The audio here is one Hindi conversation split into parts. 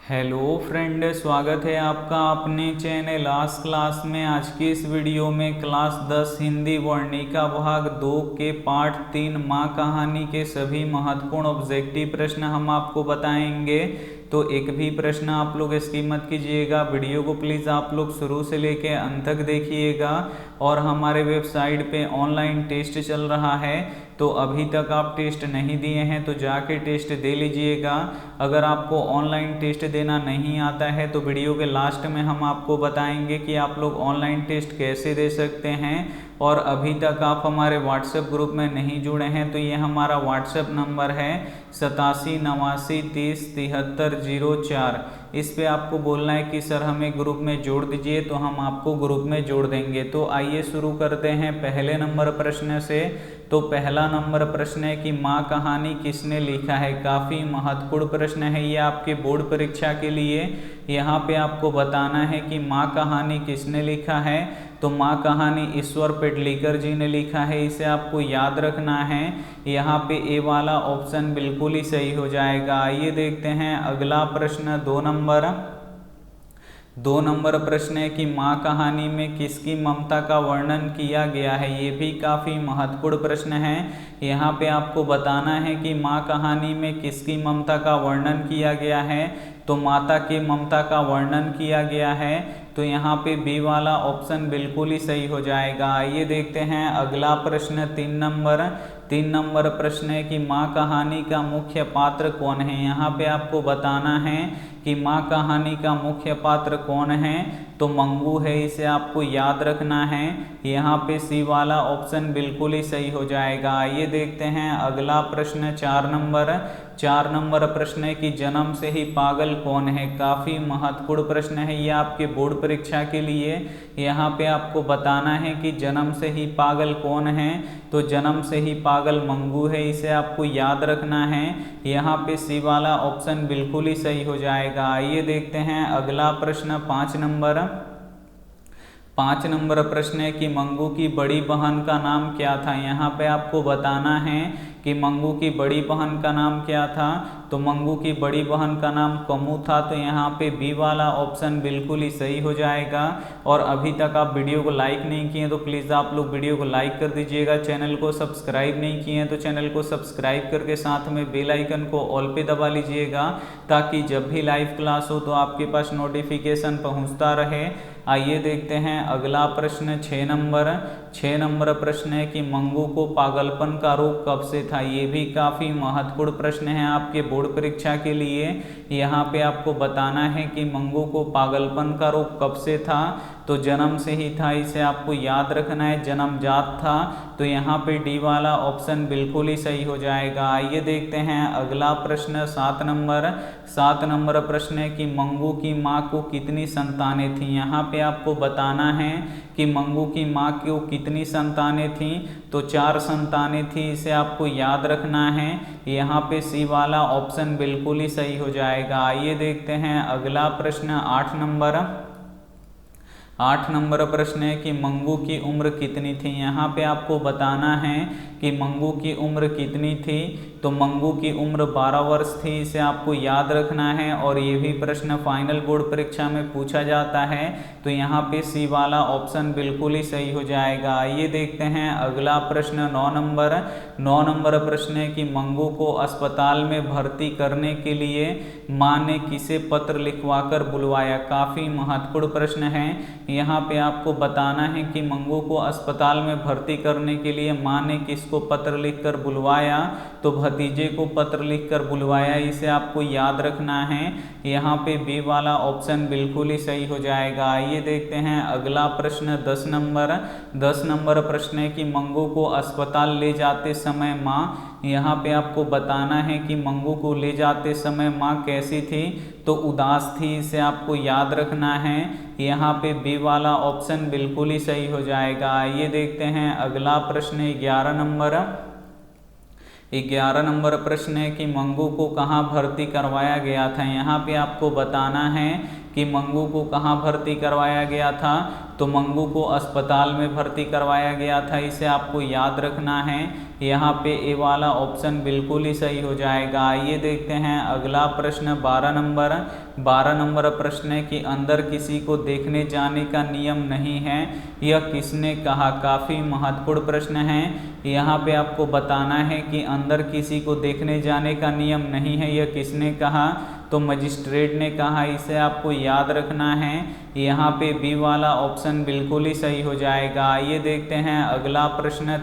हेलो फ्रेंड, स्वागत है आपका अपने चैनल आज क्लास में। आज की इस वीडियो में क्लास 10 हिंदी वर्णिका भाग 2 के पार्ट 3 माँ कहानी के सभी महत्वपूर्ण ऑब्जेक्टिव प्रश्न हम आपको बताएंगे। तो एक भी प्रश्न आप लोग स्किप मत कीजिएगा। वीडियो को प्लीज़ आप लोग शुरू से लेकर अंत तक देखिएगा। और हमारे वेबसाइट पे ऑनलाइन टेस्ट चल रहा है, तो अभी तक आप टेस्ट नहीं दिए हैं तो जाके टेस्ट दे लीजिएगा। अगर आपको ऑनलाइन टेस्ट देना नहीं आता है तो वीडियो के लास्ट में हम आपको बताएंगे कि आप लोग ऑनलाइन टेस्ट कैसे दे सकते हैं। और अभी तक आप हमारे व्हाट्सएप ग्रुप में नहीं जुड़े हैं तो ये हमारा व्हाट्सएप नंबर है 8789307304। इस पे आपको बोलना है कि सर हमें ग्रुप में जोड़ दीजिए, तो हम आपको ग्रुप में जोड़ देंगे। तो आइए शुरू करते हैं पहले नंबर प्रश्न से। तो पहला नंबर प्रश्न है कि माँ कहानी किसने लिखा है। काफ़ी महत्वपूर्ण प्रश्न है ये आपके बोर्ड परीक्षा के लिए। यहाँ पे आपको बताना है कि माँ कहानी किसने लिखा है। तो माँ कहानी ईश्वर पेडनेकर जी ने लिखा है, इसे आपको याद रखना है। यहाँ पे ए वाला ऑप्शन बिल्कुल ही सही हो जाएगा। आइए देखते हैं अगला प्रश्न। दो नंबर प्रश्न है कि माँ कहानी में किसकी ममता का वर्णन किया गया है। ये भी काफ़ी महत्वपूर्ण प्रश्न है। यहाँ पे आपको बताना है कि माँ कहानी में किसकी ममता का वर्णन किया गया है। तो माता के ममता का वर्णन किया गया है। तो यहाँ पे बी वाला ऑप्शन बिल्कुल ही सही हो जाएगा। आइए देखते हैं अगला प्रश्न। तीन नंबर प्रश्न है कि माँ कहानी का मुख्य पात्र कौन है। यहाँ पे आपको बताना है कि माँ कहानी का मुख्य पात्र कौन है। तो मंगू है, इसे आपको याद रखना है। यहाँ पे सी वाला ऑप्शन बिल्कुल ही सही हो जाएगा। आइए देखते हैं अगला प्रश्न। चार नंबर प्रश्न है कि जन्म से ही पागल कौन है। काफ़ी महत्वपूर्ण प्रश्न है ये आपके बोर्ड परीक्षा के लिए। यहाँ पे आपको बताना है कि जन्म से ही पागल कौन है। तो जन्म से ही पागल मंगू है, इसे आपको याद रखना है। यहाँ पे सी वाला ऑप्शन बिल्कुल ही सही हो जाएगा। आइए देखते हैं अगला प्रश्न। पाँच नंबर प्रश्न है कि मंगू की बड़ी बहन का नाम क्या था। यहाँ पे आपको बताना है कि मंगू की बड़ी बहन का नाम क्या था। तो मंगू की बड़ी बहन का नाम कमू था। तो यहाँ पे बी वाला ऑप्शन बिल्कुल ही सही हो जाएगा। और अभी तक आप वीडियो को लाइक नहीं किए तो प्लीज़ आप लोग वीडियो को लाइक कर दीजिएगा। चैनल को सब्सक्राइब नहीं किए हैं तो चैनल को सब्सक्राइब करके साथ में बेल आइकन को ऑल पे दबा लीजिएगा, ताकि जब भी लाइव क्लास हो तो आपके पास नोटिफिकेशन पहुँचता रहे। आइए देखते हैं अगला प्रश्न। 6 नंबर प्रश्न है कि मंगू को पागलपन का रोग कब से था। ये भी काफ़ी महत्वपूर्ण प्रश्न है आपके बोर्ड परीक्षा के लिए। यहाँ पे आपको बताना है कि मंगू को पागलपन का रोग कब से था। तो जन्म से ही था, इसे आपको याद रखना है। जन्मजात था। तो यहाँ पे डी वाला ऑप्शन बिल्कुल ही सही हो जाएगा। आइए देखते हैं अगला प्रश्न। 7 नंबर प्रश्न है कि मंगू की माँ को कितनी संतानें थीं। यहाँ पे आपको बताना है कि मंगू की माँ को कितनी संतानें थीं। तो 4 संतानें थीं, इसे आपको याद रखना है। यहाँ पे सी वाला ऑप्शन बिल्कुल ही सही हो जाएगा। आइए देखते हैं अगला प्रश्न। 8 नंबर प्रश्न है कि मंगू की उम्र कितनी थी। यहाँ पे आपको बताना है कि मंगू की उम्र कितनी थी। तो मंगू की उम्र 12 वर्ष थी, इसे आपको याद रखना है। और ये भी प्रश्न फाइनल बोर्ड परीक्षा में पूछा जाता है। तो यहाँ पे सी वाला ऑप्शन बिल्कुल ही सही हो जाएगा। आइए देखते हैं अगला प्रश्न। 9 नंबर प्रश्न है कि मंगू को अस्पताल में भर्ती करने के लिए माँ ने किसे पत्र लिखवा कर बुलवाया। काफ़ी महत्वपूर्ण प्रश्न है। यहाँ पे आपको बताना है कि मंगू को अस्पताल में भर्ती करने के लिए माँ ने किसको पत्र लिखकर बुलवाया। तो भतीजे को पत्र लिखकर बुलवाया, इसे आपको याद रखना है। यहाँ पे बी वाला ऑप्शन बिल्कुल ही सही हो जाएगा। आइए देखते हैं अगला प्रश्न। 10 नंबर प्रश्न है कि मंगू को अस्पताल ले जाते समय माँ, यहाँ पे आपको बताना है कि मंगू को ले जाते समय माँ कैसी थी। तो उदास थी, इसे आपको याद रखना है। यहाँ पे बी वाला ऑप्शन बिल्कुल ही सही हो जाएगा। आइए देखते हैं अगला प्रश्न। 11 नंबर प्रश्न है कि मंगू को कहाँ भर्ती करवाया गया था। यहाँ पे आपको बताना है कि कि मंगू को कहाँ भर्ती करवाया गया था, तो मंगू को अस्पताल में भर्ती करवाया गया था, इसे आपको याद रखना है। यहाँ पे ए वाला ऑप्शन बिल्कुल ही सही हो जाएगा। आइए देखते हैं अगला प्रश्न 12 नंबर प्रश्न है कि अंदर किसी को देखने जाने का नियम नहीं है, यह किसने कहा। काफ़ी महत्वपूर्ण प्रश्न है। यहाँ पे आपको बताना है कि अंदर किसी को देखने जाने का नियम नहीं है, यह किसने कहा, तो मजिस्ट्रेट ने कहा, इसे आपको याद रखना है। यहाँ पे बी वाला ऑप्शन बिल्कुल ही सही हो जाएगा। आइए देखते हैं अगला प्रश्न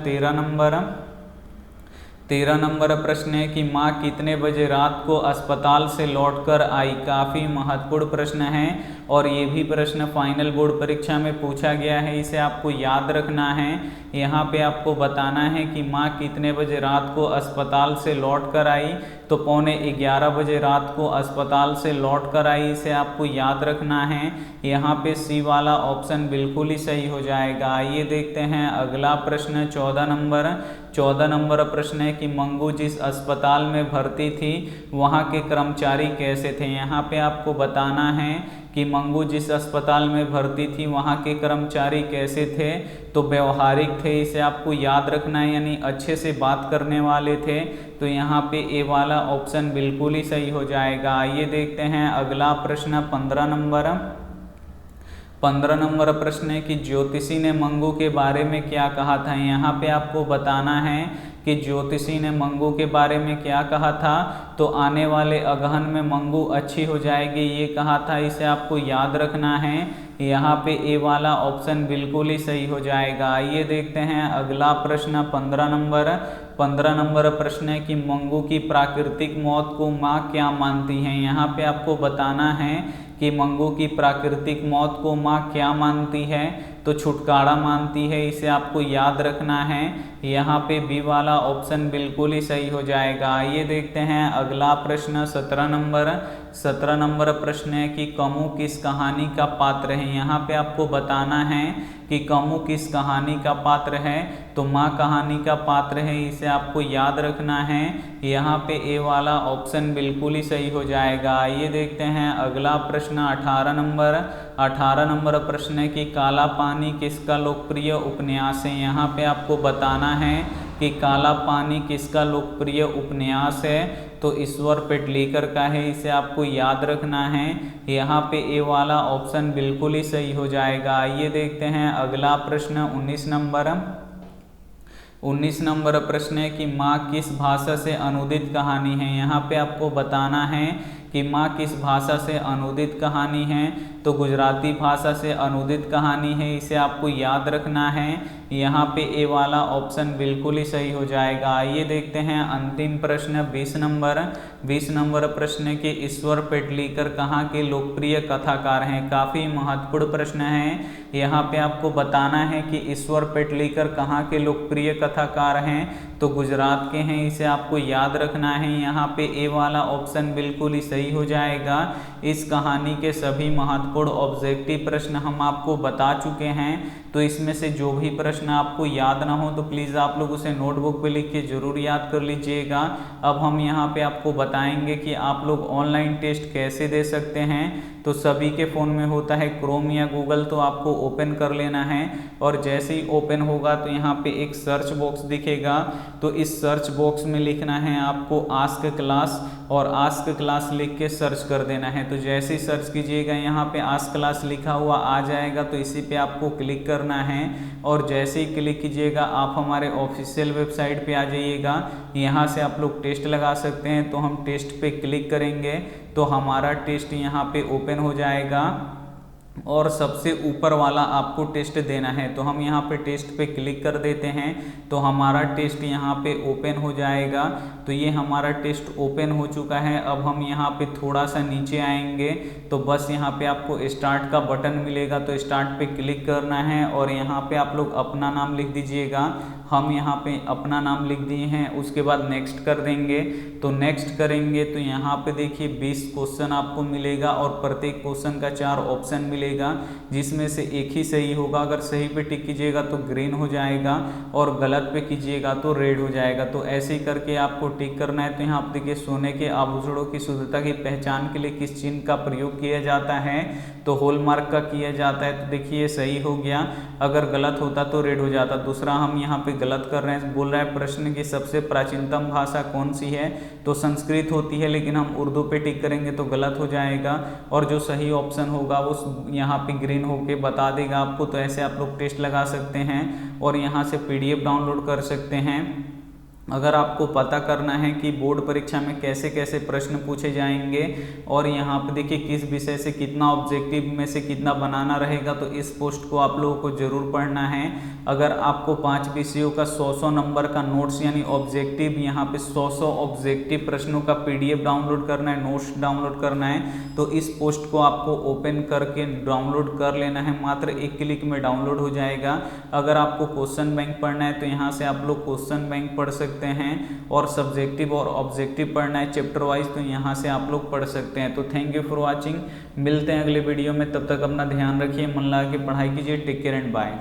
13 नंबर प्रश्न है कि माँ कितने बजे रात को अस्पताल से लौटकर आई। काफ़ी महत्वपूर्ण प्रश्न है और ये भी प्रश्न फाइनल बोर्ड परीक्षा में पूछा गया है, इसे आपको याद रखना है। यहाँ पे आपको बताना है कि माँ कितने बजे रात को अस्पताल से लौट कर आई, तो 11:15 बजे रात को अस्पताल से लौट कर आई, इसे आपको याद रखना है। यहाँ पे सी वाला ऑप्शन बिल्कुल ही सही हो जाएगा। आइए देखते हैं अगला प्रश्न 14 नंबर प्रश्न है कि मंगू जिस अस्पताल में भर्ती थी वहाँ के कर्मचारी कैसे थे। यहाँ पे आपको बताना है कि मंगू जिस अस्पताल में भर्ती थी वहाँ के कर्मचारी कैसे थे, तो व्यवहारिक थे, इसे आपको याद रखना है, यानी अच्छे से बात करने वाले थे। तो यहाँ पे ए वाला ऑप्शन बिल्कुल ही सही हो जाएगा। आइए देखते हैं अगला प्रश्न 15 नंबर प्रश्न है कि ज्योतिषी ने मंगू के बारे में क्या कहा था। यहाँ पे आपको बताना है कि ज्योतिषी ने मंगू के बारे में क्या कहा था, तो आने वाले अगहन में मंगू अच्छी हो जाएगी, ये कहा था, इसे आपको याद रखना है। यहाँ पे ए वाला ऑप्शन बिल्कुल ही सही हो जाएगा। आइए देखते हैं अगला प्रश्न 15 नंबर प्रश्न है कि मंगू की प्राकृतिक मौत को माँ क्या मानती हैं। यहाँ पे आपको बताना है कि मंगू की प्राकृतिक मौत को माँ क्या मानती है, तो छुटकारा मानती है, इसे आपको याद रखना है। यहाँ पे बी वाला ऑप्शन बिल्कुल ही सही हो जाएगा। आइए देखते हैं अगला प्रश्न 17 नंबर प्रश्न है कि कमू किस कहानी का पात्र है। यहाँ पे आपको बताना है कि कमू किस कहानी का पात्र है, तो माँ कहानी का पात्र है, इसे आपको याद रखना है। यहाँ पे ए वाला ऑप्शन बिल्कुल ही सही हो जाएगा। आइए देखते हैं अगला प्रश्न 18 नंबर प्रश्न है कि काला पानी किसका लोकप्रिय उपन्यास है। यहाँ पे आपको बताना है कि काला पानी किसका लोकप्रिय उपन्यास है, तो ईश्वर पेटलीकर का है, इसे आपको याद रखना है। यहाँ पे ए वाला ऑप्शन बिल्कुल ही सही हो जाएगा। आइए देखते हैं अगला प्रश्न 19 नंबर प्रश्न है कि माँ किस भाषा से अनुदित कहानी है। यहाँ पे आपको बताना है कि माँ किस भाषा से अनुदित कहानी है, तो गुजराती भाषा से अनुदित कहानी है, इसे आपको याद रखना है। यहाँ पे ए वाला ऑप्शन बिल्कुल ही सही हो जाएगा। आइए देखते हैं अंतिम प्रश्न 20 नंबर प्रश्न के ईश्वर पेटलीकर कहाँ के लोकप्रिय कथाकार हैं। काफ़ी महत्वपूर्ण प्रश्न है। यहाँ पे आपको बताना है कि ईश्वर पेटलीकर कहाँ के लोकप्रिय कथाकार हैं, तो गुजरात के हैं, इसे आपको याद रखना है। यहाँ पे ए वाला ऑप्शन बिल्कुल ही सही हो जाएगा। इस कहानी के सभी महत्वपूर्ण ऑब्जेक्टिव प्रश्न हम आपको बता चुके हैं, तो इसमें से जो भी प्रश्न आपको याद ना हो तो प्लीज़ आप लोग उसे नोटबुक पे लिख के ज़रूर याद कर लीजिएगा। अब हम यहाँ पे आपको बताएंगे कि आप लोग ऑनलाइन टेस्ट कैसे दे सकते हैं। तो सभी के फ़ोन में होता है क्रोम या गूगल, तो आपको ओपन कर लेना है और जैसे ही ओपन होगा तो यहाँ पे एक सर्च बॉक्स दिखेगा, तो इस सर्च बॉक्स में लिखना है आपको आस्क क्लास, और आस्क क्लास लिख के सर्च कर देना है। तो जैसे ही सर्च कीजिएगा यहाँ पे आस्क क्लास लिखा हुआ आ जाएगा, तो इसी पे आपको क्लिक करना है और जैसे ही क्लिक कीजिएगा आप हमारे ऑफिशियल वेबसाइट पे आ जाइएगा। यहाँ से आप लोग टेस्ट लगा सकते हैं। तो हम टेस्ट पे क्लिक करेंगे तो हमारा टेस्ट यहाँ पे ओपन हो जाएगा और सबसे ऊपर वाला आपको टेस्ट देना है। तो हम यहाँ पे टेस्ट पे क्लिक कर देते हैं तो हमारा टेस्ट यहाँ पे ओपन हो जाएगा। तो ये हमारा टेस्ट ओपन हो चुका है। अब हम यहाँ पे थोड़ा सा नीचे आएंगे तो बस यहाँ पे आपको स्टार्ट का बटन मिलेगा, तो स्टार्ट पे क्लिक करना है और यहाँ पे आप लोग अपना नाम लिख दीजिएगा। हम यहाँ पे अपना नाम लिख दिए हैं, उसके बाद नेक्स्ट कर देंगे। तो नेक्स्ट करेंगे तो यहाँ पे देखिए 20 क्वेश्चन आपको मिलेगा और प्रत्येक क्वेश्चन का 4 ऑप्शन मिलेगा। मिलेगा, जिसमें से एक ही सही होगा। अगर सही पे टिक कीजिएगा तो ग्रीन हो जाएगा और गलत पे कीजिएगा तो रेड हो जाएगा। तो ऐसे ही करके आपको टिक करना है। तो यहाँ आप देखिए सोने के आभूषणों की शुद्धता की पहचान के लिए किस चिन्ह का प्रयोग किया जाता है, तो हॉलमार्क का किया जाता है। तो देखिए सही हो गया, अगर गलत होता तो रेड हो जाता। दूसरा हम यहाँ पे गलत कर रहे हैं, बोल रहा है प्रश्न की सबसे प्राचीनतम भाषा कौन सी है, तो संस्कृत होती है, लेकिन हम उर्दू पे टिक करेंगे तो गलत हो जाएगा और जो सही ऑप्शन होगा वो यहाँ पे ग्रीन होके बता देगा आपको। तो ऐसे आप लोग टेस्ट लगा सकते हैं और यहाँ से PDF डाउनलोड कर सकते हैं। अगर आपको पता करना है कि बोर्ड परीक्षा में कैसे कैसे प्रश्न पूछे जाएंगे और यहाँ पे देखिए किस विषय से कितना ऑब्जेक्टिव में से कितना बनाना रहेगा, तो इस पोस्ट को आप लोगों को जरूर पढ़ना है। अगर आपको 5 विषयों का 100 नंबर का नोट्स यानी ऑब्जेक्टिव, यहाँ पे 100 ऑब्जेक्टिव प्रश्नों का PDF डाउनलोड करना है, नोट्स डाउनलोड करना है, तो इस पोस्ट को आपको ओपन करके डाउनलोड कर लेना है। मात्र 1 क्लिक में डाउनलोड हो जाएगा। अगर आपको क्वेश्चन बैंक पढ़ना है तो यहाँ से आप लोग क्वेश्चन बैंक पढ़ सकते हैं और सब्जेक्टिव और ऑब्जेक्टिव पढ़ना है चैप्टर वाइज, तो यहाँ से आप लोग पढ़ सकते हैं। तो थैंक यू फॉर वॉचिंग, मिलते हैं अगले वीडियो में। तब तक अपना ध्यान रखिए, मन लगा के पढ़ाई कीजिए। Take care and bye.